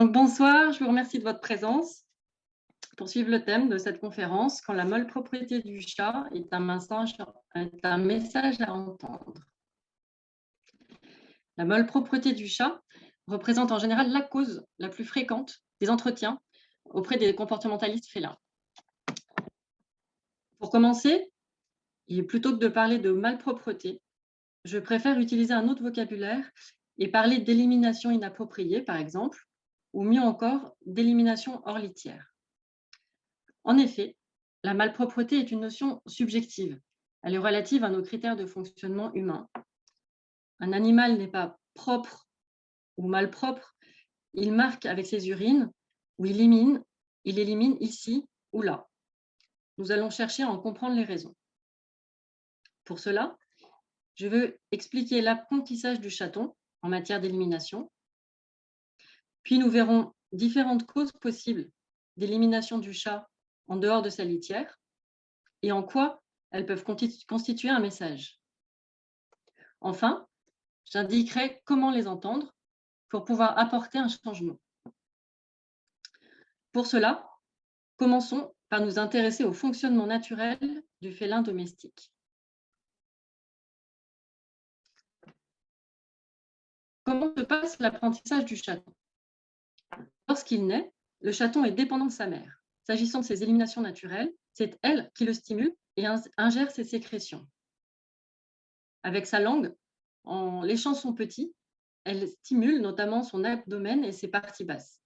Donc, bonsoir, je vous remercie de votre présence pour suivre le thème de cette conférence, quand la malpropreté du chat est un message à entendre. La malpropreté du chat représente en général la cause la plus fréquente des entretiens auprès des comportementalistes félins. Pour commencer, et plutôt que de parler de malpropreté, je préfère utiliser un autre vocabulaire et parler d'élimination inappropriée, par exemple, ou mieux encore, d'élimination hors litière. En effet, la malpropreté est une notion subjective. Elle est relative à nos critères de fonctionnement humain. Un animal n'est pas propre ou malpropre, il marque avec ses urines ou il élimine ici ou là. Nous allons chercher à en comprendre les raisons. Pour cela, je veux expliquer l'apprentissage du chaton en matière d'élimination. Puis nous verrons différentes causes possibles d'élimination du chat en dehors de sa litière et en quoi elles peuvent constituer un message. Enfin, j'indiquerai comment les entendre pour pouvoir apporter un changement. Pour cela, commençons par nous intéresser au fonctionnement naturel du félin domestique. Comment se passe l'apprentissage du chaton? Lorsqu'il naît, le chaton est dépendant de sa mère. S'agissant de ses éliminations naturelles, c'est elle qui le stimule et ingère ses sécrétions. Avec sa langue, en léchant son petit, elle stimule notamment son abdomen et ses parties basses.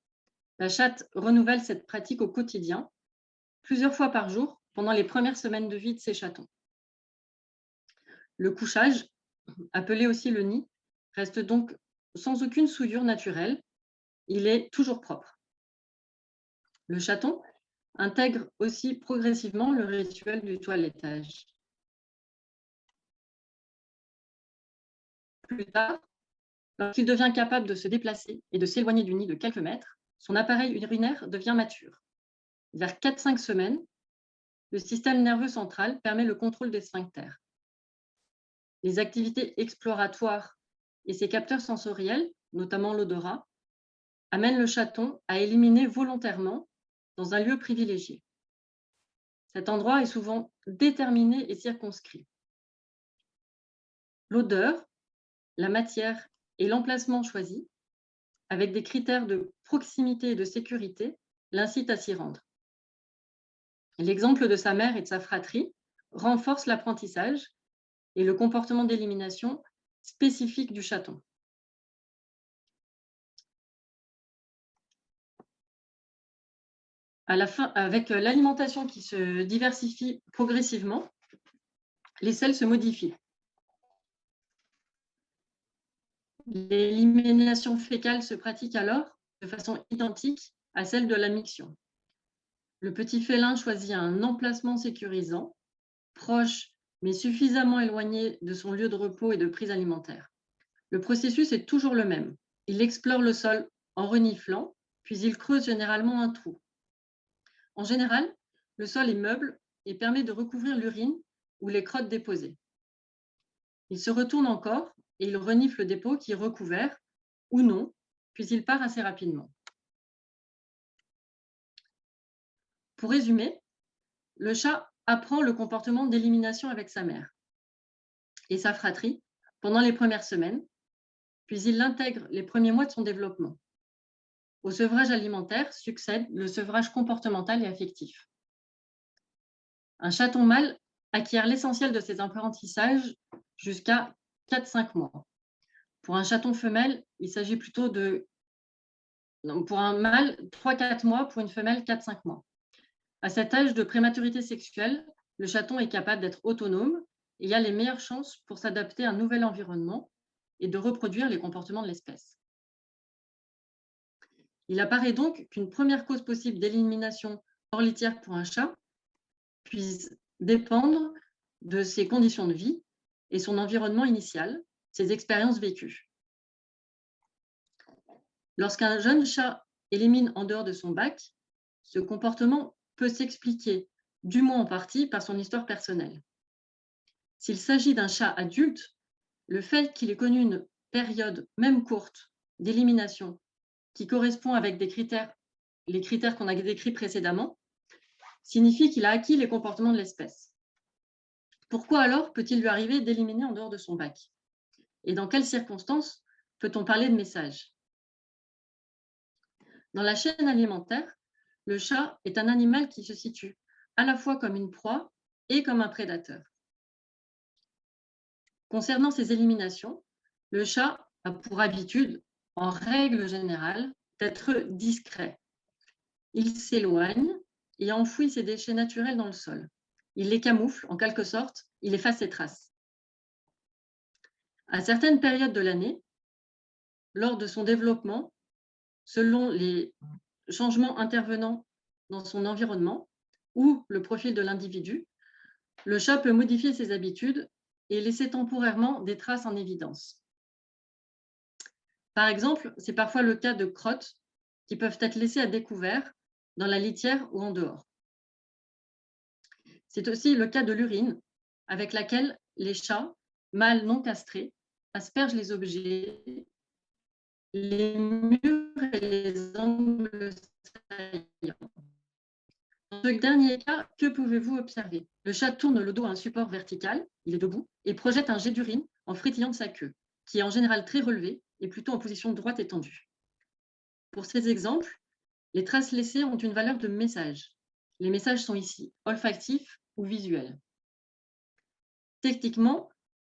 La chatte renouvelle cette pratique au quotidien, plusieurs fois par jour, pendant les premières semaines de vie de ces chatons. Le couchage, appelé aussi le nid, reste donc sans aucune souillure naturelle. Il est toujours propre. Le chaton intègre aussi progressivement le rituel du toilettage. Plus tard, lorsqu'il devient capable de se déplacer et de s'éloigner du nid de quelques mètres, son appareil urinaire devient mature. Vers 4-5 semaines, le système nerveux central permet le contrôle des sphincters. Les activités exploratoires et ses capteurs sensoriels, notamment l'odorat, amènent le chaton à éliminer volontairement dans un lieu privilégié. Cet endroit est souvent déterminé et circonscrit. L'odeur, la matière et l'emplacement choisi, avec des critères de proximité et de sécurité, l'incitent à s'y rendre. L'exemple de sa mère et de sa fratrie renforce l'apprentissage et le comportement d'élimination spécifique du chaton. À la fin, avec l'alimentation qui se diversifie progressivement, les selles se modifient. L'élimination fécale se pratique alors de façon identique à celle de la miction. Le petit félin choisit un emplacement sécurisant, proche mais suffisamment éloigné de son lieu de repos et de prise alimentaire. Le processus est toujours le même. Il explore le sol en reniflant, puis il creuse généralement un trou. En général, le sol est meuble et permet de recouvrir l'urine ou les crottes déposées. Il se retourne encore et il renifle le dépôt qui est recouvert ou non, puis il part assez rapidement. Pour résumer, le chat apprend le comportement d'élimination avec sa mère et sa fratrie pendant les premières semaines, puis il l'intègre les premiers mois de son développement. Au sevrage alimentaire succède le sevrage comportemental et affectif. Un chaton mâle acquiert l'essentiel de ses apprentissages jusqu'à 4-5 mois. Pour un chaton femelle, il s'agit plutôt de, pour un mâle, 3-4 mois, pour une femelle, 4-5 mois. À cet âge de prématurité sexuelle, le chaton est capable d'être autonome et a les meilleures chances pour s'adapter à un nouvel environnement et de reproduire les comportements de l'espèce. Il apparaît donc qu'une première cause possible d'élimination hors litière pour un chat puisse dépendre de ses conditions de vie et son environnement initial, ses expériences vécues. Lorsqu'un jeune chat élimine en dehors de son bac, ce comportement peut s'expliquer, du moins en partie, par son histoire personnelle. S'il s'agit d'un chat adulte, le fait qu'il ait connu une période, même courte, d'élimination qui correspond avec les critères qu'on a décrits précédemment, signifie qu'il a acquis les comportements de l'espèce. Pourquoi alors peut-il lui arriver d'éliminer en dehors de son bac? Et dans quelles circonstances peut-on parler de message? Dans la chaîne alimentaire, le chat est un animal qui se situe à la fois comme une proie et comme un prédateur. Concernant ces éliminations, le chat a pour habitude, en règle générale, d'être discret. Il s'éloigne et enfouit ses déchets naturels dans le sol. Il les camoufle, en quelque sorte, il efface ses traces. À certaines périodes de l'année, lors de son développement, selon les changements intervenant dans son environnement ou le profil de l'individu, le chat peut modifier ses habitudes et laisser temporairement des traces en évidence. Par exemple, c'est parfois le cas de crottes qui peuvent être laissées à découvert dans la litière ou en dehors. C'est aussi le cas de l'urine, avec laquelle les chats, mâles non castrés, aspergent les objets, les murs et les angles saillants. Dans ce dernier cas, que pouvez-vous observer? Le chat tourne le dos à un support vertical, il est debout, et projette un jet d'urine en frétillant de sa queue, qui est en général très relevée et plutôt en position droite et tendue. Pour ces exemples, les traces laissées ont une valeur de message. Les messages sont ici olfactifs ou visuels. Techniquement,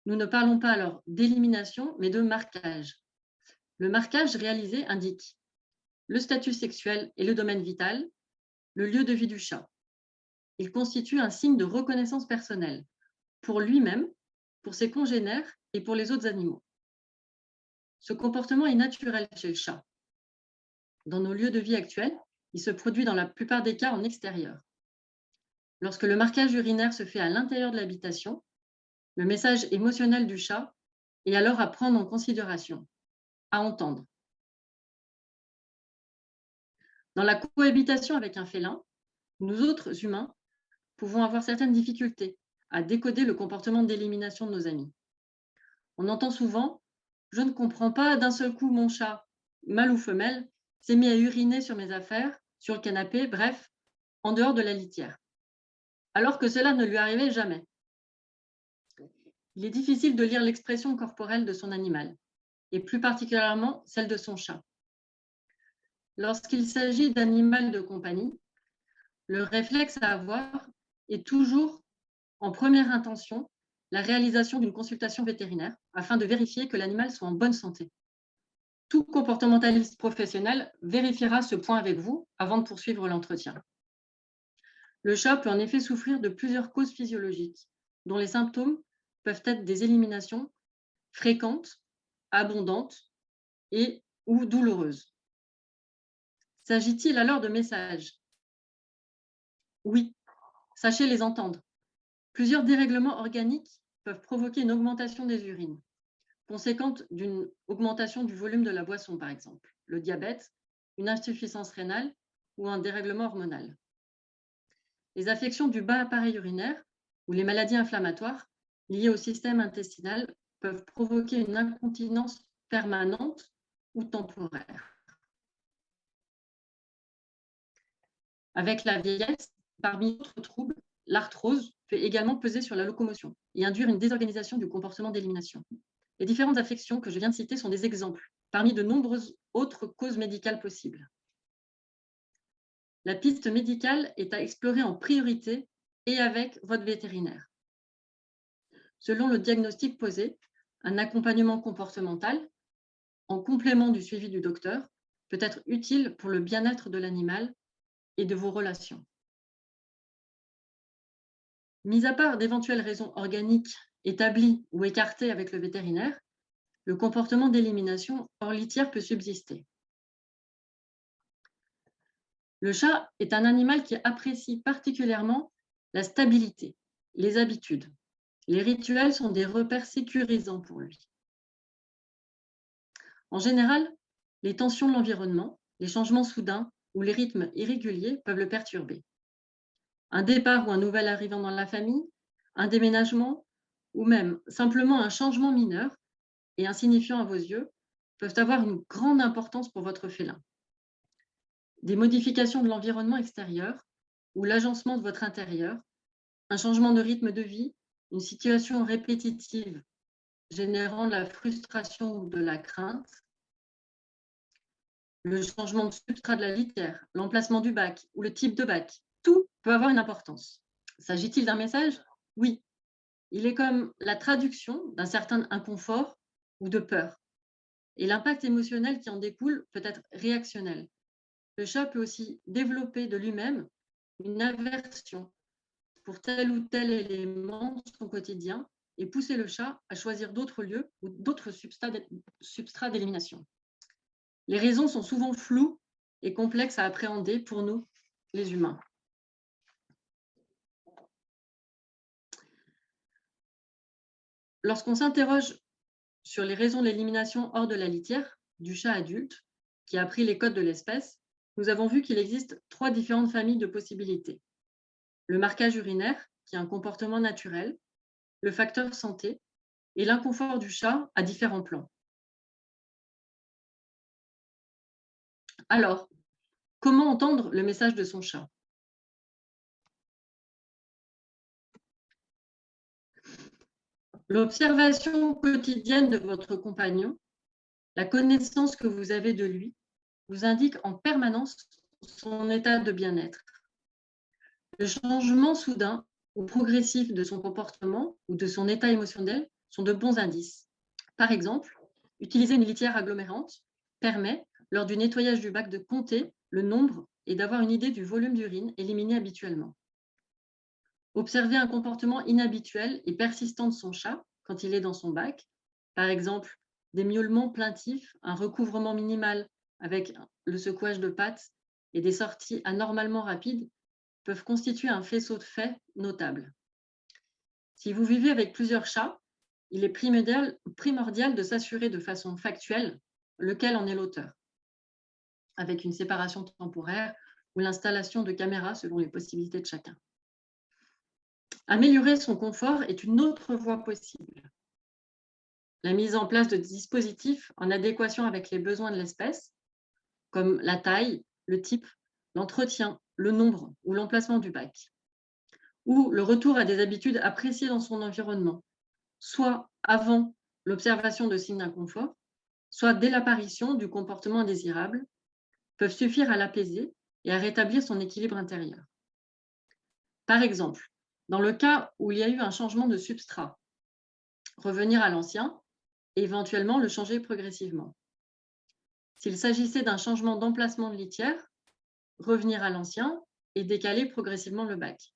nous ne parlons pas alors d'élimination, mais de marquage. Le marquage réalisé indique le statut sexuel et le domaine vital, le lieu de vie du chat. Il constitue un signe de reconnaissance personnelle, pour lui-même, pour ses congénères et pour les autres animaux. Ce comportement est naturel chez le chat. Dans nos lieux de vie actuels, il se produit dans la plupart des cas en extérieur. Lorsque le marquage urinaire se fait à l'intérieur de l'habitation, le message émotionnel du chat est alors à prendre en considération, à entendre. Dans la cohabitation avec un félin, nous autres humains pouvons avoir certaines difficultés à décoder le comportement d'élimination de nos amis. On entend souvent « Je ne comprends pas, d'un seul coup, mon chat, mâle ou femelle, s'est mis à uriner sur mes affaires, sur le canapé, bref, en dehors de la litière. » Alors que cela ne lui arrivait jamais. Il est difficile de lire l'expression corporelle de son animal, et plus particulièrement celle de son chat. Lorsqu'il s'agit d'animal de compagnie, le réflexe à avoir est toujours, en première intention, la réalisation d'une consultation vétérinaire afin de vérifier que l'animal soit en bonne santé. Tout comportementaliste professionnel vérifiera ce point avec vous avant de poursuivre l'entretien. Le chat peut en effet souffrir de plusieurs causes physiologiques, dont les symptômes peuvent être des éliminations fréquentes, abondantes et ou douloureuses. S'agit-il alors de messages? Oui, sachez les entendre. Plusieurs dérèglements organiques peuvent provoquer une augmentation des urines, conséquente d'une augmentation du volume de la boisson, par exemple, le diabète, une insuffisance rénale ou un dérèglement hormonal. Les affections du bas appareil urinaire ou les maladies inflammatoires liées au système intestinal peuvent provoquer une incontinence permanente ou temporaire. Avec la vieillesse, parmi d'autres troubles, l'arthrose peut également peser sur la locomotion et induire une désorganisation du comportement d'élimination. Les différentes affections que je viens de citer sont des exemples, parmi de nombreuses autres causes médicales possibles. La piste médicale est à explorer en priorité et avec votre vétérinaire. Selon le diagnostic posé, un accompagnement comportemental, en complément du suivi du docteur, peut être utile pour le bien-être de l'animal et de vos relations. Mis à part d'éventuelles raisons organiques établies ou écartées avec le vétérinaire, le comportement d'élimination hors litière peut subsister. Le chat est un animal qui apprécie particulièrement la stabilité, les habitudes. Les rituels sont des repères sécurisants pour lui. En général, les tensions de l'environnement, les changements soudains ou les rythmes irréguliers peuvent le perturber. Un départ ou un nouvel arrivant dans la famille, un déménagement ou même simplement un changement mineur et insignifiant à vos yeux peuvent avoir une grande importance pour votre félin. Des modifications de l'environnement extérieur ou l'agencement de votre intérieur, un changement de rythme de vie, une situation répétitive générant de la frustration ou de la crainte, le changement de substrat de la litière, l'emplacement du bac ou le type de bac, tout peut avoir une importance. S'agit-il d'un message? Oui. Il est comme la traduction d'un certain inconfort ou de peur. Et l'impact émotionnel qui en découle peut être réactionnel. Le chat peut aussi développer de lui-même une aversion pour tel ou tel élément de son quotidien et pousser le chat à choisir d'autres lieux ou d'autres substrats d'élimination. Les raisons sont souvent floues et complexes à appréhender pour nous, les humains. Lorsqu'on s'interroge sur les raisons de l'élimination hors de la litière du chat adulte qui a appris les codes de l'espèce, nous avons vu qu'il existe 3 différentes familles de possibilités. Le marquage urinaire, qui est un comportement naturel, le facteur santé et l'inconfort du chat à différents plans. Alors, comment entendre le message de son chat? L'observation quotidienne de votre compagnon, la connaissance que vous avez de lui, vous indique en permanence son état de bien-être. Le changement soudain ou progressif de son comportement ou de son état émotionnel sont de bons indices. Par exemple, utiliser une litière agglomérante permet, lors du nettoyage du bac, de compter le nombre et d'avoir une idée du volume d'urine éliminé habituellement. Observer un comportement inhabituel et persistant de son chat quand il est dans son bac, par exemple des miaulements plaintifs, un recouvrement minimal avec le secouage de pattes et des sorties anormalement rapides, peuvent constituer un faisceau de faits notable. Si vous vivez avec plusieurs chats, il est primordial de s'assurer de façon factuelle lequel en est l'auteur, avec une séparation temporaire ou l'installation de caméras selon les possibilités de chacun. Améliorer son confort est une autre voie possible. La mise en place de dispositifs en adéquation avec les besoins de l'espèce, comme la taille, le type, l'entretien, le nombre ou l'emplacement du bac, ou le retour à des habitudes appréciées dans son environnement, soit avant l'observation de signes d'inconfort, soit dès l'apparition du comportement indésirable, peuvent suffire à l'apaiser et à rétablir son équilibre intérieur. Par exemple, dans le cas où il y a eu un changement de substrat, revenir à l'ancien et éventuellement le changer progressivement. S'il s'agissait d'un changement d'emplacement de litière, revenir à l'ancien et décaler progressivement le bac.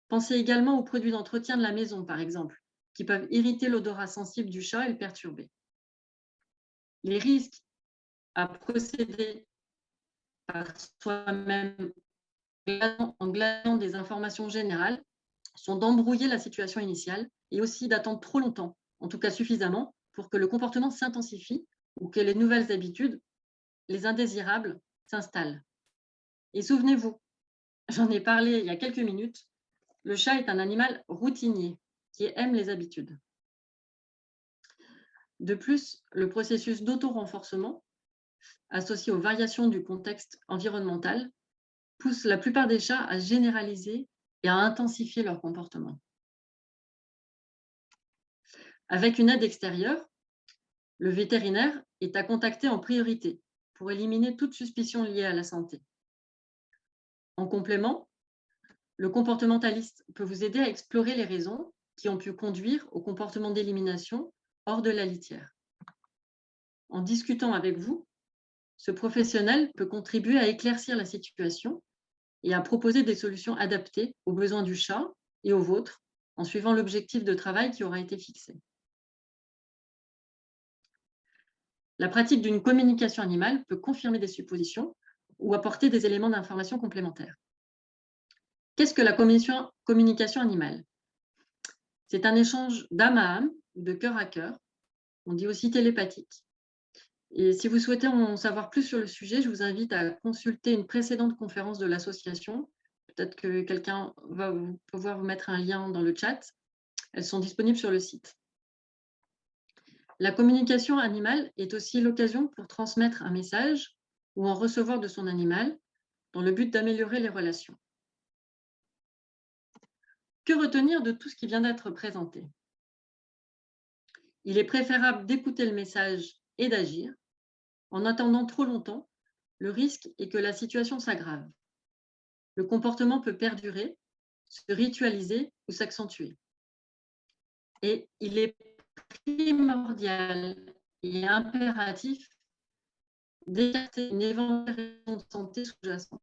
Pensez également aux produits d'entretien de la maison, par exemple, qui peuvent irriter l'odorat sensible du chat et le perturber. Les risques à procéder par soi-même en glaçant des informations générales sont d'embrouiller la situation initiale et aussi d'attendre trop longtemps, en tout cas suffisamment, pour que le comportement s'intensifie ou que les nouvelles habitudes, les indésirables, s'installent. Et souvenez-vous, j'en ai parlé il y a quelques minutes, le chat est un animal routinier qui aime les habitudes. De plus, le processus d'auto-renforcement, associé aux variations du contexte environnemental, pousse la plupart des chats à généraliser et à intensifier leur comportement. Avec une aide extérieure, le vétérinaire est à contacter en priorité pour éliminer toute suspicion liée à la santé. En complément, le comportementaliste peut vous aider à explorer les raisons qui ont pu conduire au comportement d'élimination hors de la litière. En discutant avec vous, ce professionnel peut contribuer à éclaircir la situation et à proposer des solutions adaptées aux besoins du chat et aux vôtres en suivant l'objectif de travail qui aura été fixé. La pratique d'une communication animale peut confirmer des suppositions ou apporter des éléments d'information complémentaires. Qu'est-ce que la communication animale? C'est un échange d'âme à âme ou de cœur à cœur. On dit aussi télépathique. Et si vous souhaitez en savoir plus sur le sujet, je vous invite à consulter une précédente conférence de l'association. Peut-être que quelqu'un va pouvoir vous mettre un lien dans le chat. Elles sont disponibles sur le site. La communication animale est aussi l'occasion pour transmettre un message ou en recevoir de son animal dans le but d'améliorer les relations. Que retenir de tout ce qui vient d'être présenté? Il est préférable d'écouter le message et d'agir. En attendant trop longtemps, le risque est que la situation s'aggrave. Le comportement peut perdurer, se ritualiser ou s'accentuer. Et il est primordial et impératif d'écarter une éventuelle raison de santé sous-jacente.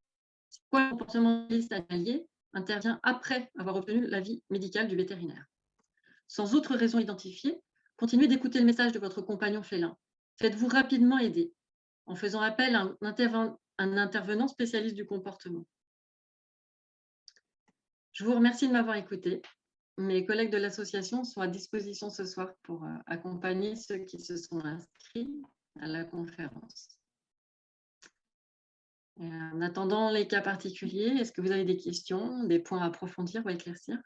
C'est pourquoi le comportementaliste animalier intervient après avoir obtenu l'avis médical du vétérinaire. Sans autre raison identifiée, continuez d'écouter le message de votre compagnon félin. Faites-vous rapidement aider en faisant appel à un intervenant spécialiste du comportement. Je vous remercie de m'avoir écouté. Mes collègues de l'association sont à disposition ce soir pour accompagner ceux qui se sont inscrits à la conférence. Et en attendant les cas particuliers, est-ce que vous avez des questions, des points à approfondir ou à éclaircir?